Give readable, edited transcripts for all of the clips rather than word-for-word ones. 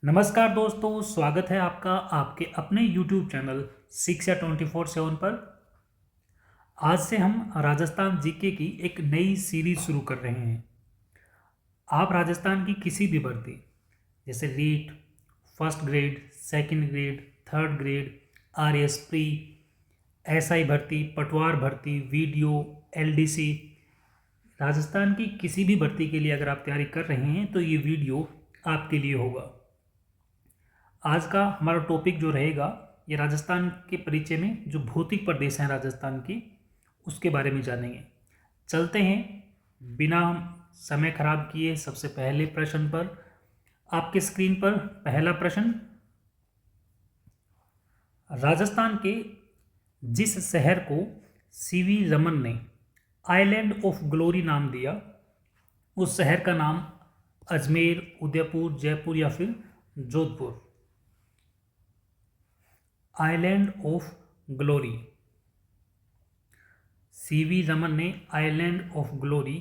नमस्कार दोस्तों, स्वागत है आपका आपके अपने YouTube चैनल शिक्षा 24/7 पर। आज से हम राजस्थान जीके की एक नई सीरीज शुरू कर रहे हैं। आप राजस्थान की किसी भी भर्ती जैसे REET, first grade, second grade, third grade, RS pre, SI भर्ती, पटवार भर्ती, वीडियो, LDC, राजस्थान की किसी भी भर्ती के लिए अगर आप तैयारी कर रहे हैं तो ये वीडियो आपके लिए होगा। आज का हमारा टॉपिक जो रहेगा ये राजस्थान के परिचय में जो भौतिक प्रदेश हैं राजस्थान की उसके बारे में जानेंगे। चलते हैं बिना समय खराब किए सबसे पहले प्रश्न पर। आपके स्क्रीन पर पहला प्रश्न, राजस्थान के जिस शहर को सीवी रमन ने आइलैंड ऑफ ग्लोरी नाम दिया उस शहर का नाम अजमेर, उदयपुर, जयपुर या फिर Jodhpur. Island of glory, CV Raman ने आइलैंड ऑफ ग्लोरी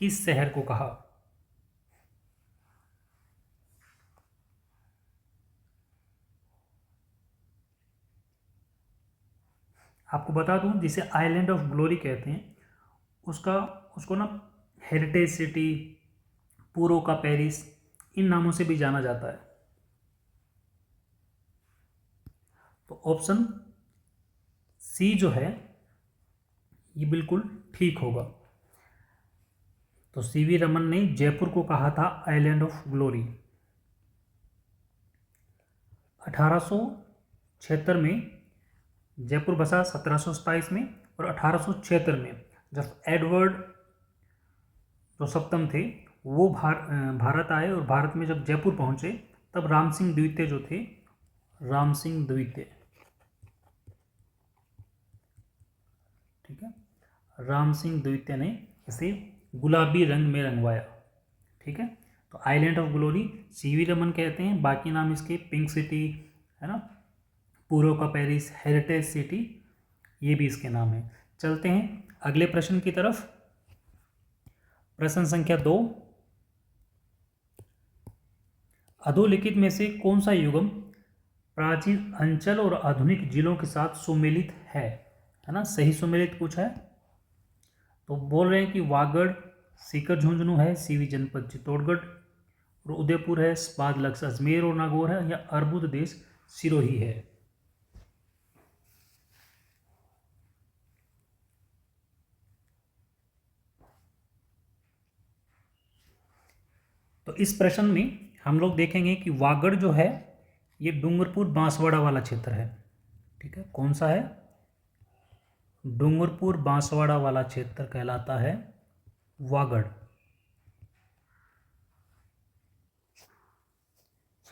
किस शहर को कहा? आपको बता दूं, जिसे आइलैंड ऑफ ग्लोरी कहते हैं उसको ना हेरिटेज सिटी, पूर्व का पेरिस, इन नामों से भी जाना जाता है। तो ऑप्शन सी जो है ये बिल्कुल ठीक होगा। तो सीवी रमन ने जयपुर को कहा था आइलैंड ऑफ ग्लोरी। 1876 में जयपुर बसा, 1727 में, और 1876 में जब एडवर्ड जो सप्तम थे वो भारत आए और भारत में जब जयपुर पहुंचे तब राम सिंह द्वितीय जो थे, राम सिंह द्वितीय, ठीक है, राम सिंह द्वितीय ने इसे गुलाबी रंग में रंगवाया। ठीक है, तो island of glory CV Raman कहते हैं, बाकी नाम इसके पिंक सिटी है ना, पूर्व का पेरिस, हेरिटेज सिटी, ये भी इसके नाम है। चलते हैं अगले प्रश्न की तरफ। प्रश्न संख्या 2, अधोलिखित में से कौन सा युगम प्राचीन अंचल और आधुनिक जिलों के साथ सुमेलित है ना, सही सुमेलित पूछा है। तो बोल रहे हैं कि वागड़ सीकर झुंझुनू है, सीवी जनपद चित्तौड़गढ़, और उदयपुर है, स्पादलक्स अजमेर और नागौर है, या अर्बुद देश सिरोही है। तो इस प्रश्न में हम लोग देखेंगे कि वागड़ जो है ये डूंगरपुर बांसवाड़ा वाला क्षेत्र है। ठीक है, कौन सा है? डूंगरपुर बांसवाड़ा वाला क्षेत्र कहलाता है वागड़।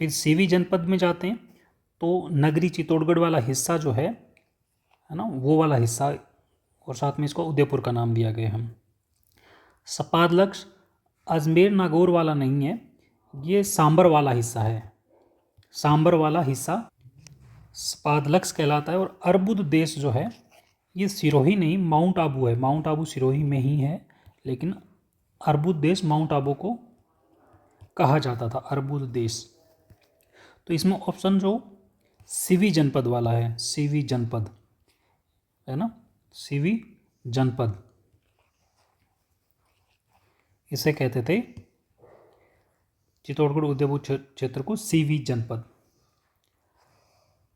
फिर सीवी जनपद में जाते हैं तो नगरी चित्तौड़गढ़ वाला हिस्सा जो है ना, वो वाला हिस्सा, और साथ में इसको उदयपुर का नाम दिया गया हम। सपादलक्स अजमेर नागौर वाला नहीं है, ये सांबर वाला हिस्सा है, सांबर वाला हिस्सा सपादलक्स कहलाता है। और अर्बुद देश जो है ये सिरोही नहीं, माउंट आबू है, माउंट आबू सिरोही में ही है, लेकिन अर्बुद देश माउंट आबू को कहा जाता था, अर्बुद देश। तो इसमें ऑप्शन जो सीवी जनपद वाला है, सीवी जनपद है ना, सीवी जनपद, इसे कहते थे चित्तौड़गढ़ उदयपुर क्षेत्र को सीवी जनपद।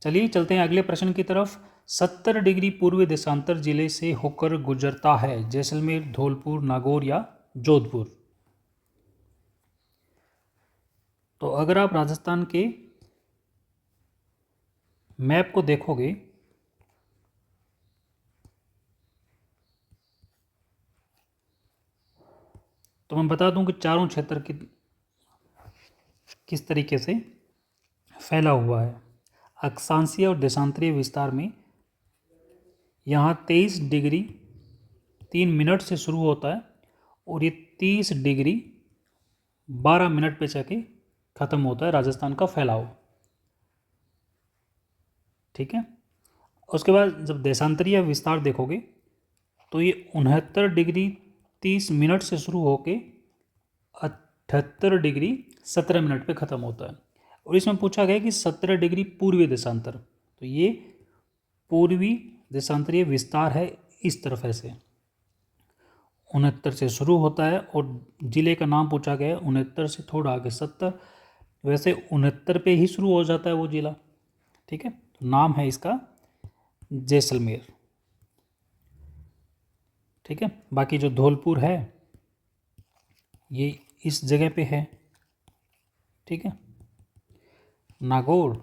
चलिए चलते हैं अगले प्रश्न की तरफ। 70 डिग्री पूर्व देशांतर जिले से होकर गुजरता है, जैसलमेर, धौलपुर, नागौर या जोधपुर। तो अगर आप राजस्थान के मैप को देखोगे तो मैं बता दूं कि चारों क्षेत्र किस तरीके से फैला हुआ है। अक्षांशीय और देशांतरीय विस्तार में यहाँ 23 डिग्री 3 मिनट से शुरू होता है और ये 30 डिग्री 12 मिनट पे जाके ख़त्म होता है राजस्थान का फैलाव। ठीक है, उसके बाद जब देशांतरीय विस्तार देखोगे तो ये 69 डिग्री 30 मिनट से शुरू होके 78 डिग्री 17 मिनट पे ख़त्म होता है। और इसमें पूछा गया कि 17 डिग्री पूर्वी देशांतर, तो ये पूर्वी देशांतरीय विस्तार है इस तरफ ऐसे 69 से शुरू होता है, और जिले का नाम पूछा गया 69 से थोड़ा आगे 70, वैसे 69 पे ही शुरू हो जाता है वो जिला। ठीक है, तो नाम है इसका जैसलमेर। ठीक है, बाकी जो धौलपुर है ये इस जगह पे है। ठीक है, नागौर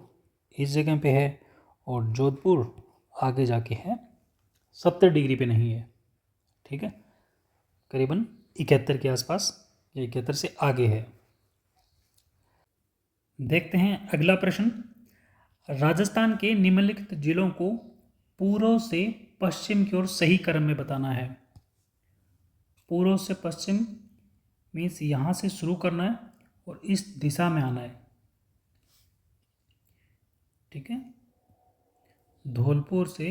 इस जगह पे है, और जोधपुर आगे जाके है 70 डिग्री पे नहीं है। ठीक है, करीबन 71 के आसपास या 71 से आगे है। देखते हैं अगला प्रश्न। राजस्थान के निम्नलिखित जिलों को पूर्व से पश्चिम की ओर सही क्रम में बताना है। पूर्व से पश्चिम मीन्स यहाँ से शुरू करना है और इस दिशा में आना है। ठीक है, धौलपुर से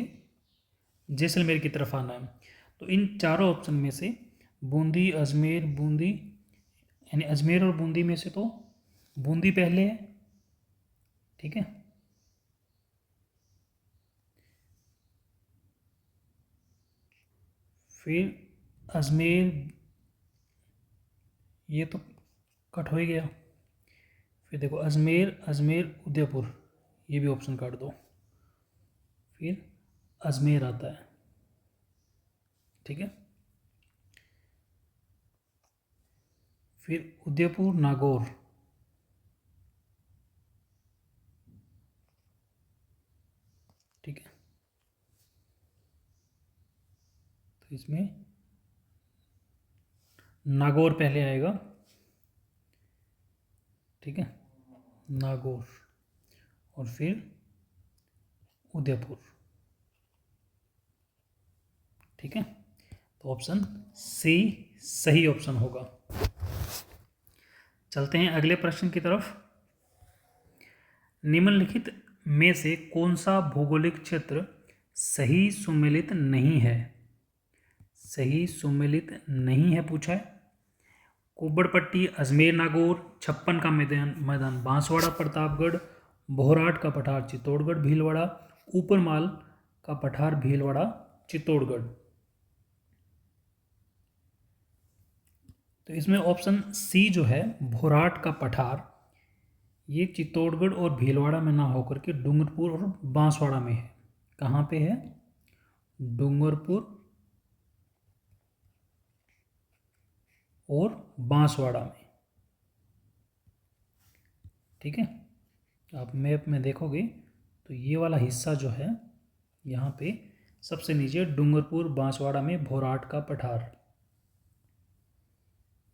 जैसलमेर की तरफ आना है। तो इन चारों ऑप्शन में से बूंदी, अजमेर, बूंदी, यानी अजमेर और बूंदी में से तो बूंदी पहले है। ठीक है, फिर अजमेर, ये तो कट हो ही गया। फिर देखो अजमेर, अजमेर, उदयपुर, ये भी ऑप्शन काट दो। फिर अजमेर आता है। ठीक है, फिर उदयपुर, नागौर, ठीक है, तो इसमें नागौर पहले आएगा। ठीक है, नागौर, और फिर उदयपुर। ठीक है, तो ऑप्शन सी सही ऑप्शन होगा। चलते हैं अगले प्रश्न की तरफ। निम्नलिखित में से कौन सा भौगोलिक क्षेत्र सही सुमेलित नहीं है? सही सुमेलित नहीं है पूछा है। कुब्बड़पट्टी, अजमेर, नागौर, छप्पन का मैदान बांसवाड़ा, प्रतापगढ़, बोहराट का पठार चित्तौड़गढ़, भीलवाड़ा, ऊपरमाल का पठार भीलवाड़ा, चित्तौड़गढ़। तो इसमें ऑप्शन सी जो है बोहराट का पठार, ये चित्तौड़गढ़ और भीलवाड़ा में ना होकर के डूंगरपुर और बांसवाड़ा में है। कहाँ पे है? डूंगरपुर और बांसवाड़ा में। ठीक है, आप मैप में देखोगे तो ये वाला हिस्सा जो है यहाँ पे सबसे नीचे डूंगरपुर बांसवाड़ा में भोराट का पठार।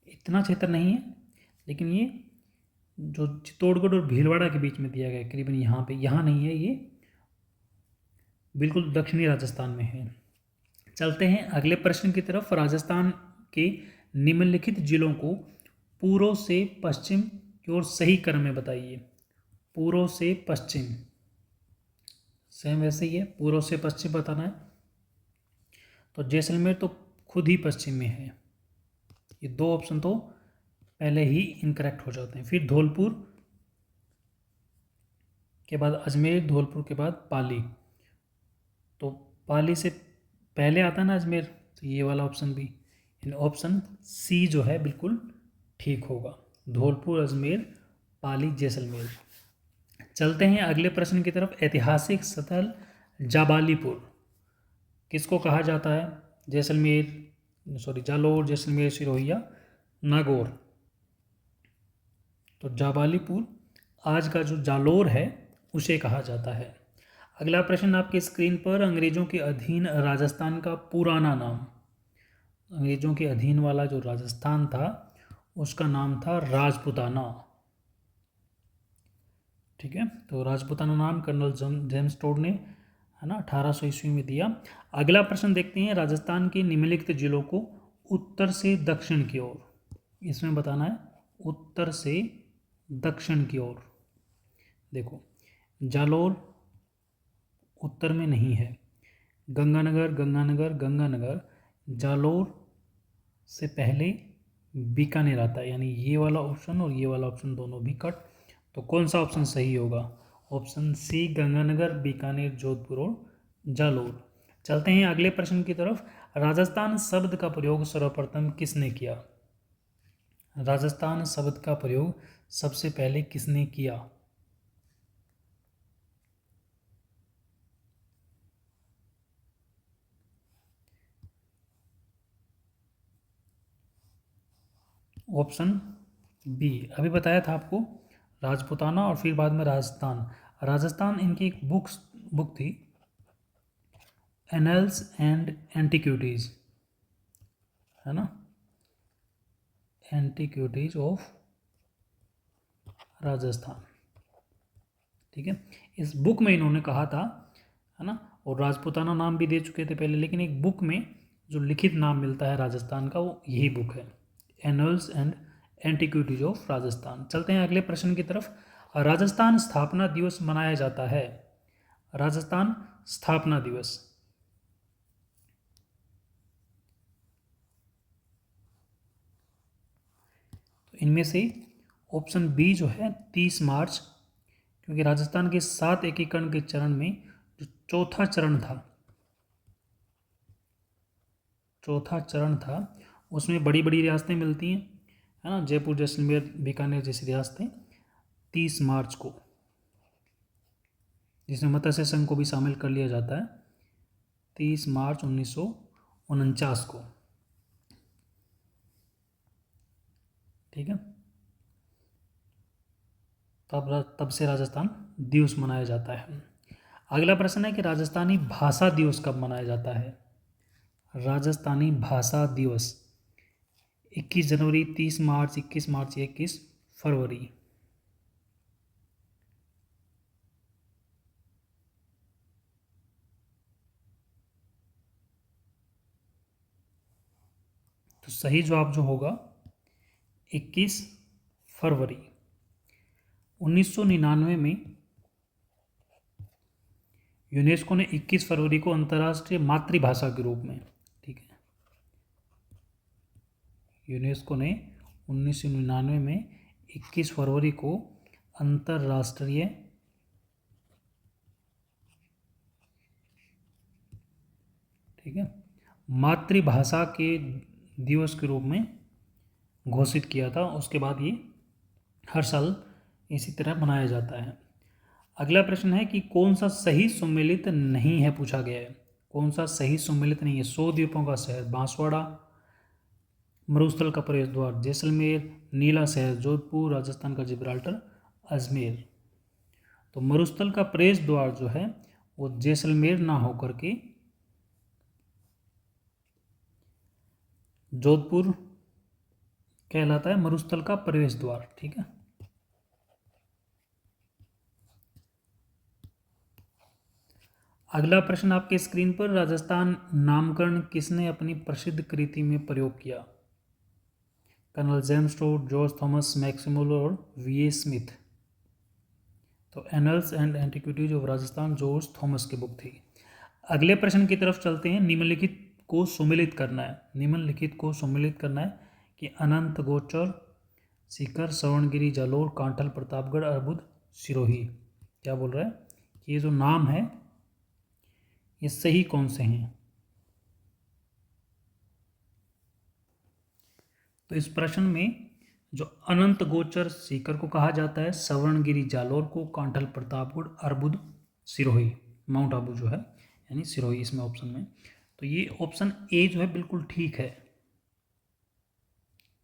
इतना क्षेत्र नहीं है, लेकिन ये जो चित्तौड़गढ़ और भीलवाड़ा के बीच में दिया गया है करीबन यहाँ पे, यहाँ नहीं है, ये बिल्कुल दक्षिणी राजस्थान में है। चलते हैं अगले प्रश्न की तरफ। राजस्थान के निम्नलिखित जिलों को पूर्व से पश्चिम की ओर सही क्रम में बताइए। पूर्व से पश्चिम, सेम वैसे ही है, पूर्व से पश्चिम बताना है। तो जैसलमेर तो खुद ही पश्चिम में है, ये दो ऑप्शन तो पहले ही इनकरेक्ट हो जाते हैं। फिर धौलपुर के बाद अजमेर, धौलपुर के बाद पाली, तो पाली से पहले आता है ना अजमेर, तो ये वाला ऑप्शन भी, ऑप्शन सी जो है बिल्कुल ठीक होगा। धौलपुर, अजमेर, पाली, जैसलमेर। चलते हैं अगले प्रश्न की तरफ। ऐतिहासिक स्थल जाबालीपुर किसको कहा जाता है? जालोर, जैसलमेर, सिरोहिया, नागौर। तो जाबालीपुर आज का जो जालोर है उसे कहा जाता है। अगला प्रश्न आपकी स्क्रीन पर। अंग्रेजों के अधीन राजस्थान का पुराना नाम, अंग्रेजों के अधीन वाला जो राजस्थान था उसका नाम था राजपुताना। ठीक है, तो राजपुताना नाम कर्नल जेम्स टोड ने, है ना, 1800 ईस्वी में दिया। अगला प्रश्न देखते हैं। राजस्थान के निम्नलिखित जिलों को उत्तर से दक्षिण की ओर, इसमें बताना है उत्तर से दक्षिण की ओर। देखो जालोर उत्तर में नहीं है, गंगानगर, गंगानगर, गंगानगर, जालोर से पहले बीकानेर आता है, यानी ये वाला ऑप्शन और ये वाला ऑप्शन दोनों भी कट। तो कौन सा ऑप्शन सही होगा? ऑप्शन सी गंगानगर, बीकानेर, जोधपुर और जालोर। चलते हैं अगले प्रश्न की तरफ। राजस्थान शब्द का प्रयोग सर्वप्रथम किसने किया? राजस्थान शब्द का प्रयोग सबसे पहले किसने किया? ऑप्शन बी, अभी बताया था आपको, राजपूताना और फिर बाद में राजस्थान। राजस्थान इनकी एक बुक थी, एनल्स एंड एंटिक्विटीज, है ना, एंटिक्विटीज ऑफ राजस्थान। ठीक है, इस बुक में इन्होंने कहा था, है ना, और राजपूताना नाम भी दे चुके थे पहले, लेकिन एक बुक में जो लिखित नाम मिलता है राजस्थान का वो यही बुक है, annuls and antiquities of Rajasthan. चलते हैं अगले प्रश्न की तरफ। राजस्थान स्थापना दिवस मनाया जाता है। राजस्थान स्थापना दिवस, तो इनमें से ऑप्शन बी जो है 30 मार्च, क्योंकि राजस्थान के 7 एकीकरण के चरण में जो चौथा चरण था उसमें बड़ी बड़ी रियासतें मिलती हैं, है ना, जयपुर, जैसलमेर, बीकानेर जैसी रियासतें 30 मार्च को, जिसमें मत्स्य संघ को भी शामिल कर लिया जाता है, 30 मार्च 1949 को। ठीक है, तब से राजस्थान दिवस मनाया जाता है। अगला प्रश्न है कि राजस्थानी भाषा दिवस कब मनाया जाता है? राजस्थानी भाषा दिवस 21 जनवरी, 30 मार्च, 21 मार्च, 21 फरवरी। तो सही जवाब जो होगा 21 फरवरी। 1999 में यूनेस्को ने 21 फरवरी को अंतर्राष्ट्रीय मातृभाषा के रूप में, ठीक है, यूनेस्को ने 1999 में 21 फरवरी को अंतर्राष्ट्रीय, ठीक है, मातृभाषा के दिवस के रूप में घोषित किया था। उसके बाद ये हर साल इसी तरह मनाया जाता है। अगला प्रश्न है कि कौन सा सही सुमेलित नहीं है, पूछा गया है। कौन सा सही सुमेलित नहीं है? 100 द्वीपों का शहर बांसवाड़ा, मरुस्थल का प्रवेश द्वार जैसलमेर, नीला शहर जोधपुर, राजस्थान का जिब्राल्टर अजमेर। तो मरुस्थल का प्रवेश द्वार जो है वो जैसलमेर ना होकर के जोधपुर कहलाता है, मरुस्थल का प्रवेश द्वार। ठीक है, अगला प्रश्न आपके स्क्रीन पर, राजस्थान नामकरण किसने अपनी प्रसिद्ध कृति में प्रयोग किया? Colonel James Tod, George Thomas, मैक्सिमोल और वी ए स्मिथ। तो annals and antiquities of Rajasthan George Thomas की बुक थी। अगले प्रश्न की तरफ चलते हैं। निम्नलिखित को सुमेलित करना है। निम्नलिखित को सुमेलित करना है कि अनंत गोचर, सीकर, श्रवणगिरी, जालोर, कांठल, प्रतापगढ़, अर्बुद, सिरोही। क्या बोल रहा है कि ये जो नाम है ये सही कौन से हैं? तो इस प्रश्न में जो अनंत गोचर सीकर को कहा जाता है, श्रवणगिरी जालोर को, कांठल प्रतापगढ़, अर्बुद सिरोही, माउंट आबू जो है यानी सिरोही इसमें ऑप्शन में। तो ये ऑप्शन ए जो है बिल्कुल ठीक है।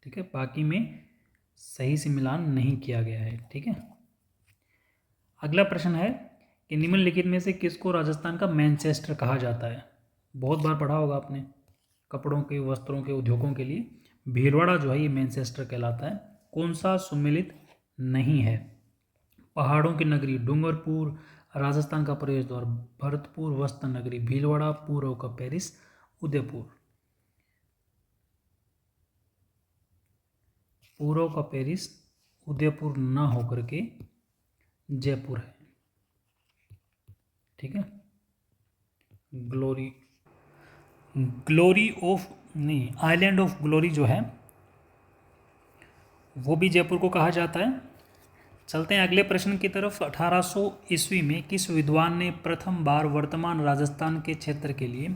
ठीक है, बाकी में सही से मिलान नहीं किया गया है। ठीक है, अगला प्रश्न है कि निम्नलिखित में से किसको राजस्थान का मैनचेस्टर कहा जाता है? बहुत बार पढ़ा होगा आपने, कपड़ों के, वस्त्रों के उद्योगों के लिए भीलवाड़ा जो है ये मैनचेस्टर कहलाता है। कौन सा सुमेलित नहीं है? पहाड़ों की नगरी डूंगरपुर, राजस्थान का प्रवेश द्वार भरतपुर, वस्त्र नगरी भीलवाड़ा, पूर्व का पेरिस उदयपुर। पूर्व का पेरिस उदयपुर ना होकर के जयपुर है। ठीक है, ग्लोरी ऑफ नहीं, आइलैंड ऑफ ग्लोरी जो है वो भी जयपुर को कहा जाता है। चलते हैं अगले प्रश्न की तरफ। 1800 ईस्वी में किस विद्वान ने प्रथम बार वर्तमान राजस्थान के क्षेत्र के लिए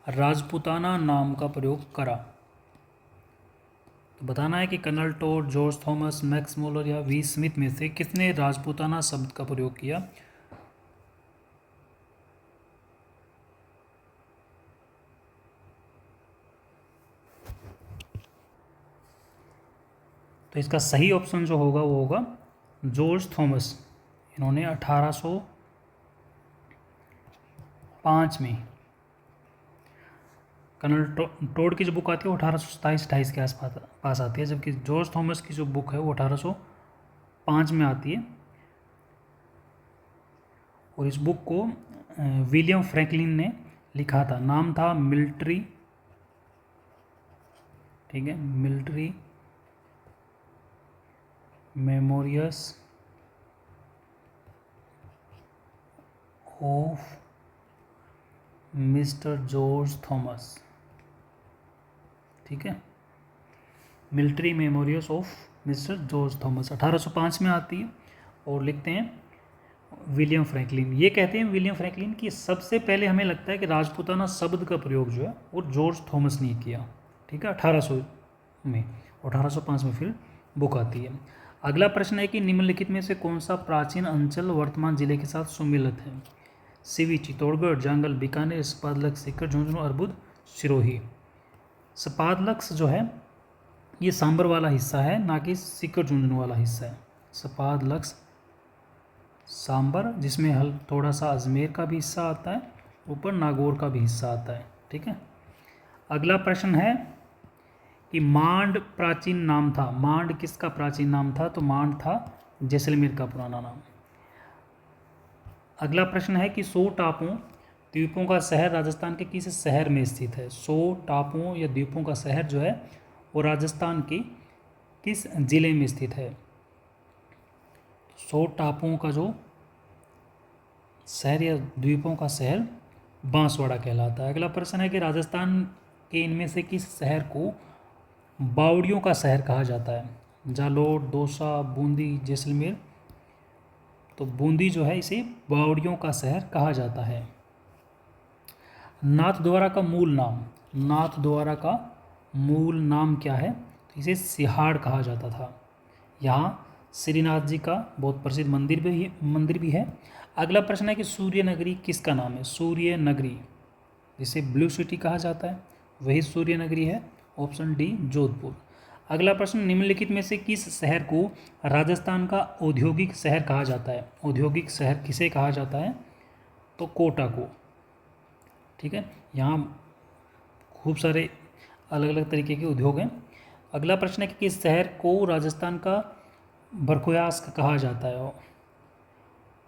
राजपूताना नाम का प्रयोग करा? तो बताना है कि colonel Tod, George Thomas, Max Muller या वी स्मिथ में से किसने राजपूताना शब्द का प्रयोग किया? तो इसका सही ऑप्शन जो होगा वो होगा जॉर्ज थॉमस। इन्होंने 1805 में, कर्नल टोड की जो बुक आती है वो 1827-28 के पास आती है, जबकि जॉर्ज थॉमस की जो बुक है वो 1805 में आती है। और इस बुक को विलियम फ्रैंकलिन ने लिखा था। नाम था मिलिट्री, ठीक है, military memories of mister George Thomas, ठीक है, military memories of mister George Thomas 1805 में आती है। और लिखते हैं विलियम फ्रैंकलिन। ये कहते हैं विलियम फ्रैंकलिन कि सबसे पहले हमें लगता है कि राजपूताना शब्द का प्रयोग जो है वो जॉर्ज थॉमस ने किया, ठीक है, 1800 में। 1805 में फिर बुक आती है। अगला प्रश्न है कि निम्नलिखित में से कौन सा प्राचीन अंचल वर्तमान जिले के साथ सुमिलित है? सीवी, चित्तौड़गढ़, जांगल, बीकानेर, सपादलक्स, सीकर, झुंझुनू, अरबुद, सिरोही। सपादलक्स जो है ये सांबर वाला हिस्सा है, ना कि सीकर झुंझुनू वाला हिस्सा है। सपादलक्स सांबर, जिसमें थोड़ा सा अजमेर का भी हिस्सा आता है, ऊपर नागौर का भी हिस्सा आता है, ठीक है। अगला प्रश्न है कि मांड प्राचीन नाम था। मांड किसका प्राचीन नाम था? तो मांड था जैसलमेर का पुराना नाम। अगला प्रश्न है कि 100 टापुओं द्वीपों का शहर राजस्थान के किस शहर में स्थित है? 100 टापुओं या द्वीपों का शहर जो है वो राजस्थान के किस जिले में स्थित है? 100 टापुओं का जो शहर या द्वीपों का शहर बांसवाड़ा कहलाता है। अगला प्रश्न है कि राजस्थान के इनमें से किस शहर को बावड़ियों का शहर कहा जाता है? जालोर, दौसा, बूंदी, जैसलमेर। तो बूंदी जो है इसे बावड़ियों का शहर कहा जाता है। नाथद्वारा का मूल नाम, नाथद्वारा का मूल नाम क्या है? तो इसे सिहाड़ कहा जाता था। यहाँ श्रीनाथ जी का बहुत प्रसिद्ध मंदिर भी है। अगला प्रश्न है कि सूर्य नगरी किसका नाम है? सूर्य नगरी, जिसे ब्लू सिटी कहा जाता है, वही सूर्य नगरी है। Option D Jodhpur. अगला प्रश्न, निम्नलिखित में से किस शहर को राजस्थान का औद्योगिक शहर कहा जाता है? औद्योगिक शहर किसे कहा जाता है? तो कोटा को, ठीक है। यहाँ खूब सारे अलग अलग तरीके के उद्योग हैं। अगला प्रश्न है कि किस शहर को राजस्थान का बरखोयास्क कहा जाता है?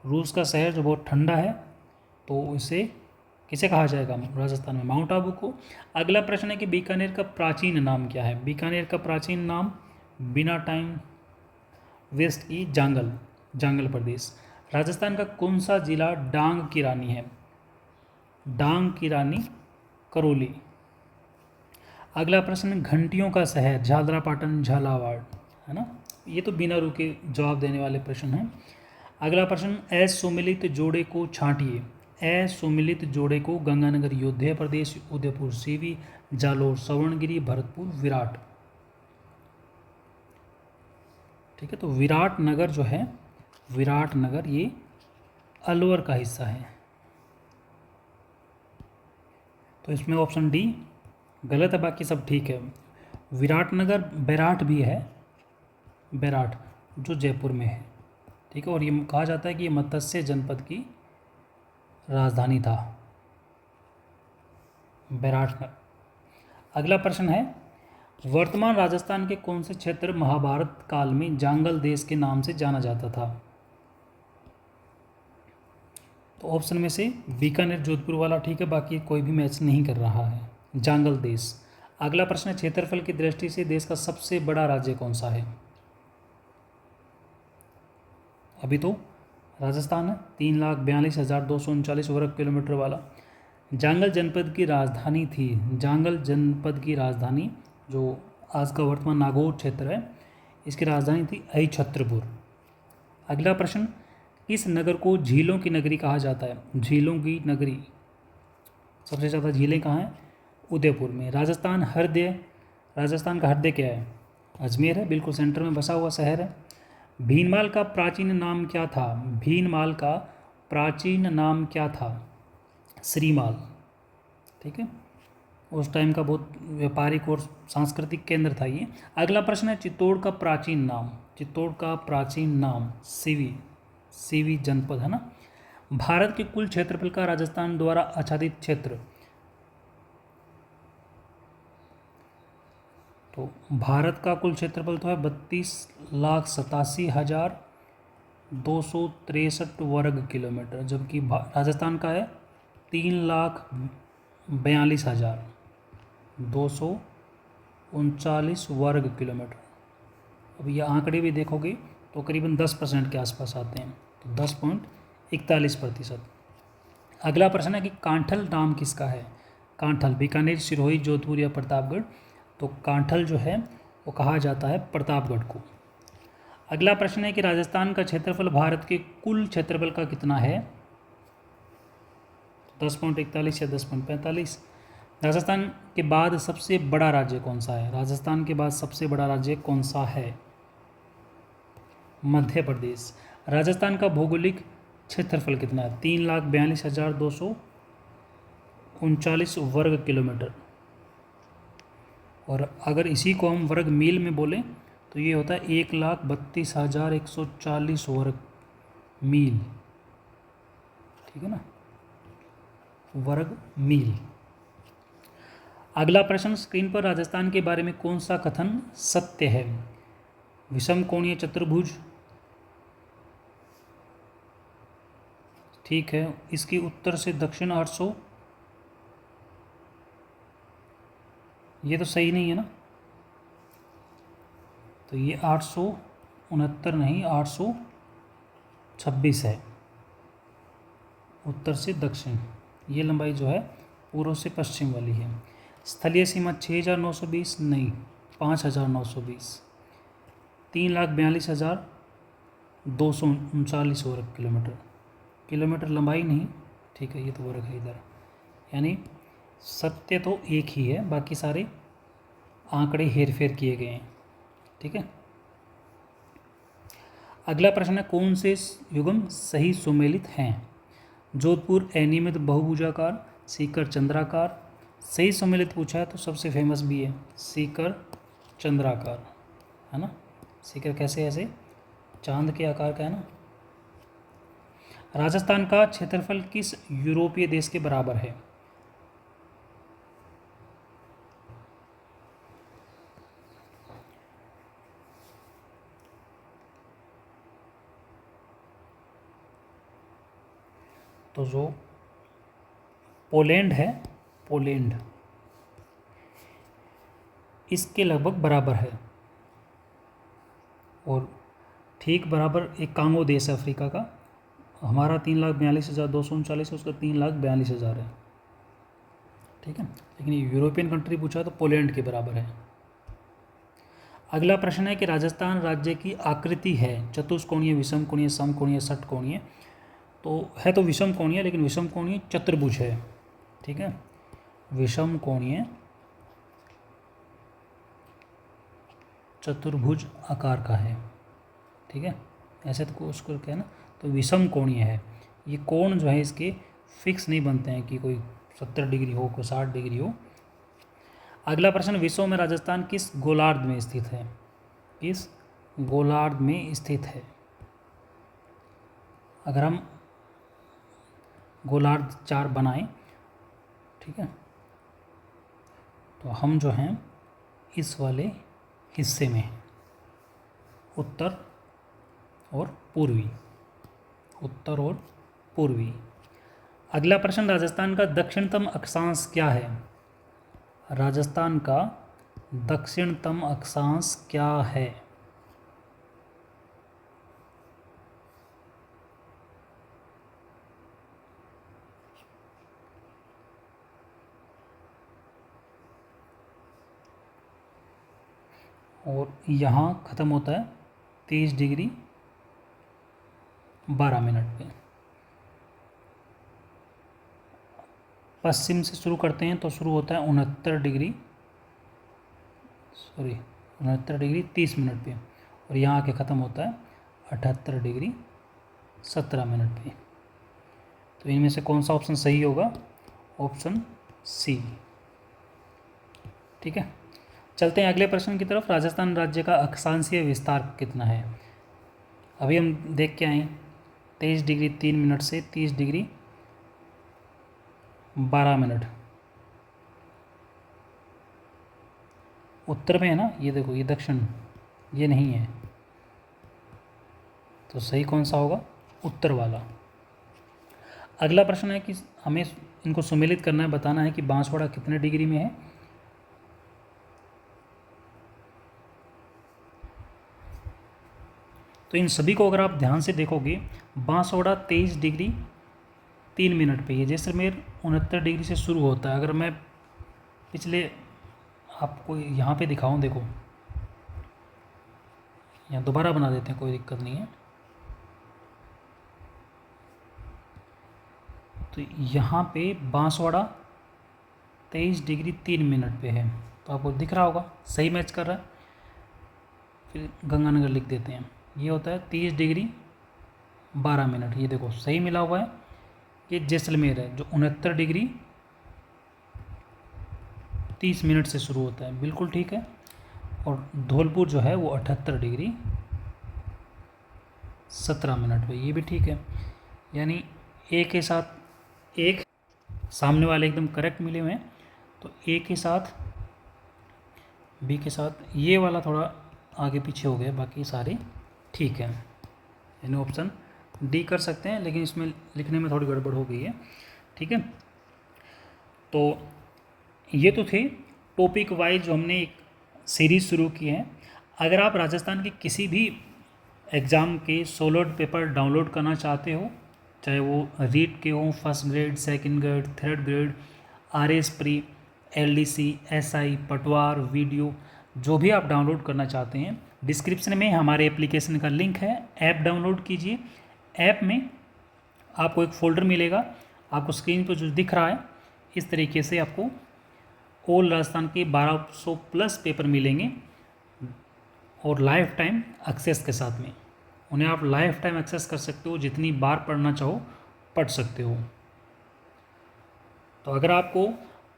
रूस का शहर जो बहुत ठंडा है, तो इसे किसे कहा जाएगा राजस्थान में? माउंट आबू को। अगला प्रश्न है कि बीकानेर का प्राचीन नाम क्या है? बीकानेर का प्राचीन नाम बिना टाइम वेस्ट की जांगल प्रदेश। राजस्थान का कौन सा जिला डांग की रानी है? डांग की रानी करौली। अगला प्रश्न, घंटियों का शहर झालरापाटन, झालावाड़, है ना। ये तो बिना रुके जवाब देने वाले प्रश्न हैं। अगला प्रश्न, असुमिलित जोड़े को छांटिए। असुमिलित जोड़े को गंगानगर योध्या प्रदेश, उदयपुर सीवी, जालोर सवर्णगिरी, भरतपुर विराट, ठीक है। तो विराट नगर जो है, विराट नगर ये अलवर का हिस्सा है। तो इसमें ऑप्शन डी गलत है, बाकी सब ठीक है। विराटनगर बैराठ भी है, बैराठ जो जयपुर में है, ठीक है। और ये कहा जाता है कि ये मत्स्य जनपद की राजधानी था, बैराठ। अगला प्रश्न है, वर्तमान राजस्थान के कौन से क्षेत्र महाभारत काल में जांगल देश के नाम से जाना जाता था? तो ऑप्शन में से बीकानेर जोधपुर वाला ठीक है, बाकी कोई भी मैच नहीं कर रहा है। जांगल देश। अगला प्रश्न है, क्षेत्रफल की दृष्टि से देश का सबसे बड़ा राज्य कौन सा है? अभी तो राजस्थान है, 3,42,239 वर्ग किलोमीटर वाला। जांगल जनपद की राजधानी थी, जांगल जनपद की राजधानी जो आज का वर्तमान नागौर क्षेत्र है, इसकी राजधानी थी अहिछत्रपुर। अगला प्रश्न, किस नगर को झीलों की नगरी कहा जाता है? झीलों की नगरी, सबसे ज़्यादा झीलें कहाँ हैं? उदयपुर में। राजस्थान का हृदय क्या है? अजमेर है, बिल्कुल सेंटर में बसा हुआ शहर है। भीनमाल का प्राचीन नाम क्या था? भीनमाल का प्राचीन नाम क्या था? श्रीमाल। ठीक है, उस टाइम का बहुत व्यापारिक और सांस्कृतिक केंद्र था ये। अगला प्रश्न है, चित्तौड़ का प्राचीन नाम। चित्तौड़ का प्राचीन नाम सीवी जनपद है ना। भारत के कुल क्षेत्रफल का राजस्थान द्वारा आच्छादित क्षेत्र, तो भारत का कुल क्षेत्रफल तो है 32,87,263 वर्ग किलोमीटर, जबकि राजस्थान का है 3,42,239 वर्ग किलोमीटर। अब ये आंकड़े भी देखोगे तो करीबन 10% के आसपास आते हैं, तो 10.41%। अगला प्रश्न है कि कांठल नाम किसका है? कांठल, बीकानेर, सिरोही, जोधपुर या प्रतापगढ़? तो कांठल जो है वो कहा जाता है प्रतापगढ़ को। अगला प्रश्न है कि राजस्थान का क्षेत्रफल भारत के कुल क्षेत्रफल का कितना है? 10.41 या 10.45? राजस्थान के बाद सबसे बड़ा राज्य कौन सा है? राजस्थान के बाद सबसे बड़ा राज्य कौन सा है? मध्य प्रदेश। राजस्थान का भौगोलिक क्षेत्रफल कितना है? 3,42,239 वर्ग किलोमीटर। और अगर इसी को हम वर्ग मील में बोलें तो ये होता है 1,32,140 वर्ग मील। ठीक है ना, वर्ग मील। अगला प्रश्न, स्क्रीन पर राजस्थान के बारे में कौन सा कथन सत्य है? विषम कोणीय चतुर्भुज, ठीक है। इसकी उत्तर से दक्षिण 800, ये तो सही नहीं है ना, तो ये 869 नहीं 826 है, उत्तर से दक्षिण। ये लंबाई जो है पूर्व से पश्चिम वाली है। स्थलीय सीमा 6,920 नहीं 5,920। 3,42,239 वर्ग किलोमीटर। किलोमीटर लंबाई नहीं, ठीक है, ये तो वर्ग है इधर। यानी सत्य तो एक ही है, बाकी सारे आंकड़े हेरफेर किए गए हैं। ठीक है। अगला प्रश्न है, कौन से युग्म सही सुमेलित हैं? जोधपुर अनियमित बहुभुजाकार, सीकर चंद्राकार। सही सुमेलित पूछा है तो सबसे फेमस भी है सीकर चंद्राकार, है ना। सीकर कैसे, ऐसे चांद के आकार का है ना। राजस्थान का क्षेत्रफल किस यूरोपीय देश के बराबर है? तो जो पोलैंड है, पोलैंड इसके लगभग बराबर है। और ठीक बराबर एक कांगो देश है अफ्रीका का, हमारा 3,42,239 है, उसका 3,42,000 है। ठीक है, लेकिन ये यूरोपियन कंट्री पूछा तो पोलैंड के बराबर है। अगला प्रश्न है कि राजस्थान राज्य की आकृति है चतुष्कोणीय, विषम कोणीय, समकोणीय, षटकोणीय? तो विषम कोणीय, लेकिन विषम कोणीय चतुर्भुज है। ठीक है, विषम कोणीय चतुर्भुज आकार का है। ठीक है, ऐसे तो उसको क्या है ना, तो विषम कोणीय है। ये कोण जो है इसके फिक्स नहीं बनते हैं कि कोई 70 डिग्री हो, कोई 60 डिग्री हो। अगला प्रश्न, विश्व में राजस्थान किस गोलार्ध में स्थित है? किस गोलार्ध में स्थित है? अगर हम गोलार्ध 4 बनाएं, ठीक है, तो हम जो हैं इस वाले हिस्से में हैं, उत्तर और पूर्वी, उत्तर और पूर्वी। अगला प्रश्न, राजस्थान का दक्षिणतम अक्षांश क्या है? राजस्थान का दक्षिणतम अक्षांश क्या है? और यहाँ ख़त्म होता है 30 डिग्री 12 मिनट पे। पश्चिम से शुरू करते हैं तो शुरू होता है 69 डिग्री 30 मिनट पे, और यहाँ आके ख़त्म होता है 78 डिग्री 17 मिनट पे। तो इनमें से कौन सा ऑप्शन सही होगा? Option C. ठीक है, चलते हैं अगले प्रश्न की तरफ। राजस्थान राज्य का अक्षांशीय विस्तार कितना है? अभी हम देख के आए 23 डिग्री 3 मिनट से 30 डिग्री 12 मिनट। उत्तर में है ना, ये देखो, ये दक्षिण, ये नहीं है, तो सही कौन सा होगा? उत्तर वाला। अगला प्रश्न है कि हमें इनको सुमेलित करना है, बताना है कि बांसवाड़ा कितने डिग्री में है। तो इन सभी को अगर आप ध्यान से देखोगे, बांसवाड़ा 23 डिग्री 3 मिनट पे है, जैसलमेर 69 डिग्री से शुरू होता है। अगर मैं पिछले आपको यहाँ पे दिखाऊं, देखो यहाँ दोबारा बना देते हैं, कोई दिक्कत नहीं है। तो यहाँ पे बांसवाड़ा 23 डिग्री 3 मिनट पे है, तो आपको दिख रहा होगा, सही मैच कर रहा है। फिर गंगानगर लिख देते हैं, ये होता है 30 डिग्री 12 मिनट, ये देखो सही मिला हुआ है। ये जैसलमेर है जो 69 डिग्री 30 मिनट से शुरू होता है, बिल्कुल ठीक है। और धौलपुर जो है वो 78 डिग्री 17 मिनट पे, ये भी ठीक है। यानी ए के साथ एक, सामने वाले एकदम करेक्ट मिले हुए हैं। तो ए के साथ, बी के साथ, ये वाला थोड़ा आगे पीछे हो गया, बाकी सारे ठीक है। यानी ऑप्शन डी कर सकते हैं, लेकिन इसमें लिखने में थोड़ी गड़बड़ हो गई है। ठीक है, तो ये तो थे टॉपिक वाइज जो हमने एक सीरीज़ शुरू की है। अगर आप राजस्थान के किसी भी एग्ज़ाम के सोलोड पेपर डाउनलोड करना चाहते हो, चाहे वो रीट के हों, first grade, second grade, third grade, RS pre, LDC, SI, पटवार, वीडियो, जो भी आप डाउनलोड करना चाहते हैं, डिस्क्रिप्शन में हमारे एप्लीकेशन का लिंक है, ऐप डाउनलोड कीजिए। ऐप में आपको एक फ़ोल्डर मिलेगा, आपको स्क्रीन पर जो दिख रहा है इस तरीके से आपको ऑल राजस्थान के 1200 प्लस पेपर मिलेंगे, और लाइफ टाइम एक्सेस के साथ में। उन्हें आप लाइफ टाइम एक्सेस कर सकते हो, जितनी बार पढ़ना चाहो पढ़ सकते हो। तो अगर आपको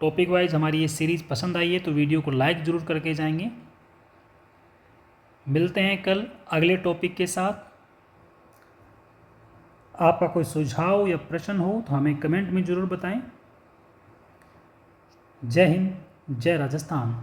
टॉपिक वाइज हमारी ये सीरीज़ पसंद आई है तो वीडियो को लाइक ज़रूर करके जाएंगे। मिलते हैं कल अगले टॉपिक के साथ। आपका कोई सुझाव या प्रश्न हो तो हमें कमेंट में ज़रूर बताएं। जय हिंद, जय राजस्थान।